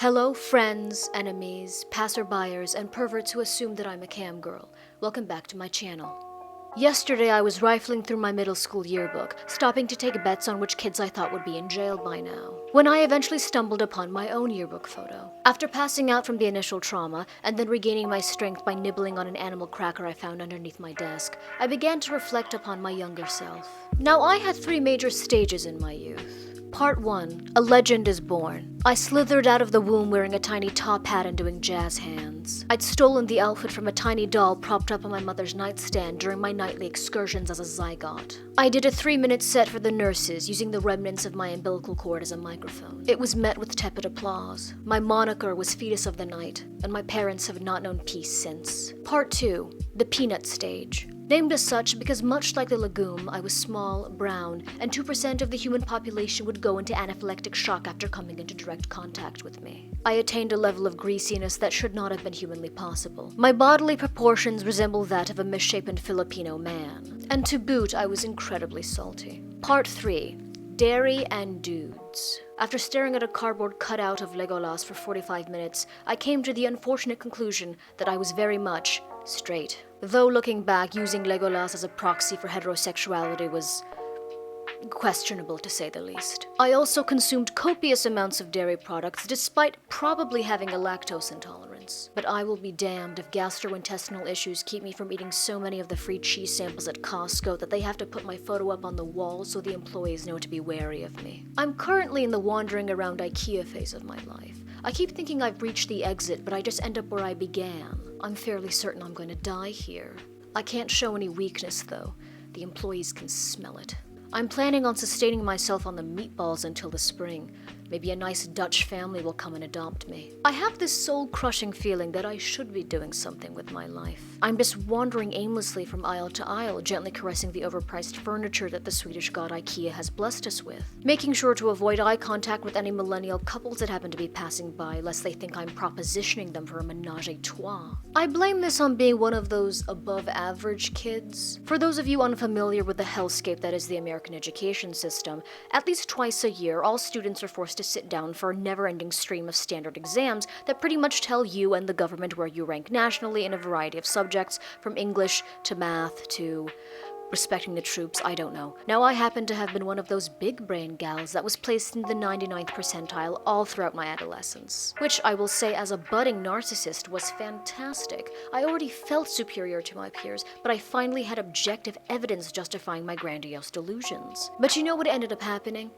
Hello, friends, enemies, passerbyers, and perverts who assume that I'm a cam girl. Welcome back to my channel. Yesterday, I was rifling through my middle school yearbook, stopping to take bets on which kids I thought would be in jail by now, when I eventually stumbled upon my own yearbook photo. After passing out from the initial trauma, and then regaining my strength by nibbling on an animal cracker I found underneath my desk, I began to reflect upon my younger self. Now, I had 3 major stages in my youth. Part 1. A legend is born. I slithered out of the womb wearing a tiny top hat and doing jazz hands. I'd stolen the outfit from a tiny doll propped up on my mother's nightstand during my nightly excursions as a zygote. I did a 3-minute set for the nurses, using the remnants of my umbilical cord as a microphone. It was met with tepid applause. My moniker was Fetus of the Night, and my parents have not known peace since. Part 2. The peanut stage. Named as such because much like the legume, I was small, brown, and 2% of the human population would go into anaphylactic shock after coming into direct contact with me. I attained a level of greasiness that should not have been humanly possible. My bodily proportions resemble that of a misshapen Filipino man. And to boot, I was incredibly salty. Part 3. Dairy and dudes. After staring at a cardboard cutout of Legolas for 45 minutes, I came to the unfortunate conclusion that I was very much straight. Though looking back, using Legolas as a proxy for heterosexuality was questionable, to say the least. I also consumed copious amounts of dairy products, despite probably having a lactose intolerance. But I will be damned if gastrointestinal issues keep me from eating so many of the free cheese samples at Costco that they have to put my photo up on the wall so the employees know to be wary of me. I'm currently in the wandering around IKEA phase of my life. I keep thinking I've reached the exit, but I just end up where I began. I'm fairly certain I'm going to die here. I can't show any weakness, though. The employees can smell it. I'm planning on sustaining myself on the meatballs until the spring. Maybe a nice Dutch family will come and adopt me. I have this soul-crushing feeling that I should be doing something with my life. I'm just wandering aimlessly from aisle to aisle, gently caressing the overpriced furniture that the Swedish god IKEA has blessed us with, making sure to avoid eye contact with any millennial couples that happen to be passing by, lest they think I'm propositioning them for a menage a trois. I blame this on being one of those above-average kids. For those of you unfamiliar with the hellscape that is the American education system, at least twice a year, all students are forced to sit down for a never-ending stream of standard exams that pretty much tell you and the government where you rank nationally in a variety of subjects, from English to math to respecting the troops, I don't know. Now, I happen to have been one of those big brain gals that was placed in the 99th percentile all throughout my adolescence, which I will say as a budding narcissist was fantastic. I already felt superior to my peers, but I finally had objective evidence justifying my grandiose delusions. But you know what ended up happening?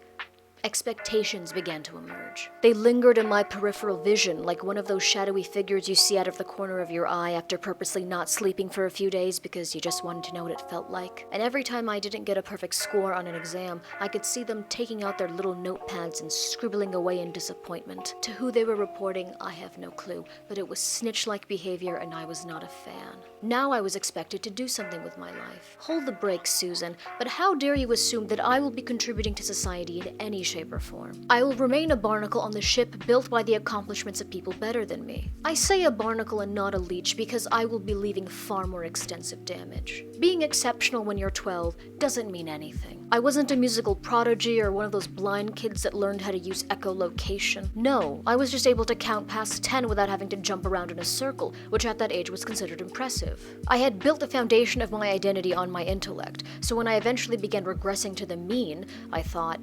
Expectations began to emerge. They lingered in my peripheral vision, like one of those shadowy figures you see out of the corner of your eye after purposely not sleeping for a few days because you just wanted to know what it felt like. And every time I didn't get a perfect score on an exam, I could see them taking out their little notepads and scribbling away in disappointment. To who they were reporting, I have no clue, but it was snitch-like behavior and I was not a fan. Now I was expected to do something with my life. Hold the brakes, Susan, but how dare you assume that I will be contributing to society in any shape or form? I will remain a barnacle on the ship built by the accomplishments of people better than me. I say a barnacle and not a leech because I will be leaving far more extensive damage. Being exceptional when you're 12 doesn't mean anything. I wasn't a musical prodigy or one of those blind kids that learned how to use echolocation. No, I was just able to count past 10 without having to jump around in a circle, which at that age was considered impressive. I had built the foundation of my identity on my intellect, so when I eventually began regressing to the mean, I thought,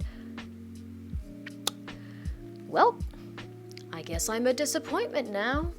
well, I guess I'm a disappointment now.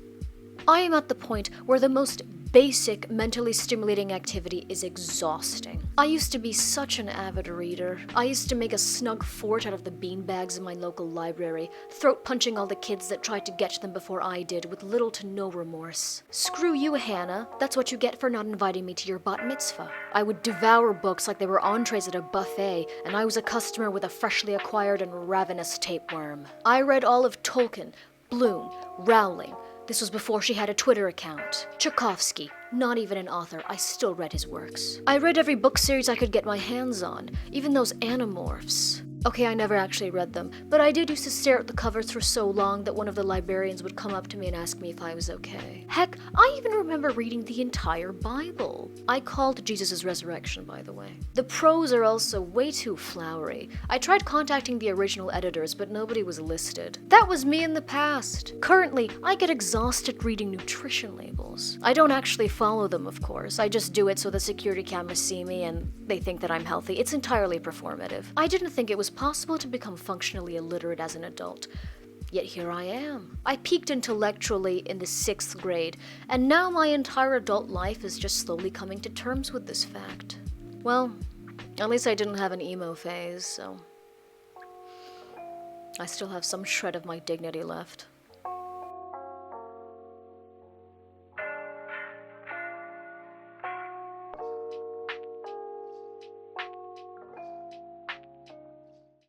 I am at the point where the most basic mentally stimulating activity is exhausting. I used to be such an avid reader. I used to make a snug fort out of the beanbags in my local library, throat punching all the kids that tried to get to them before I did with little to no remorse. Screw you, Hannah. That's what you get for not inviting me to your bat mitzvah. I would devour books like they were entrees at a buffet, and I was a customer with a freshly acquired and ravenous tapeworm. I read all of Tolkien, Bloom, Rowling. This was before she had a Twitter account. Tchaikovsky, not even an author, I still read his works. I read every book series I could get my hands on, even those Animorphs. Okay, I never actually read them, but I did used to stare at the covers for so long that one of the librarians would come up to me and ask me if I was okay. Heck, I even remember reading the entire Bible. I called Jesus' resurrection, by the way. The prose are also way too flowery. I tried contacting the original editors, but nobody was listed. That was me in the past. Currently, I get exhausted reading nutrition labels. I don't actually follow them, of course. I just do it so the security cameras see me and they think that I'm healthy. It's entirely performative. I didn't think it was possible to become functionally illiterate as an adult. Yet here I am. I peaked intellectually in the 6th grade, and now my entire adult life is just slowly coming to terms with this fact. Well, at least I didn't have an emo phase, so I still have some shred of my dignity left.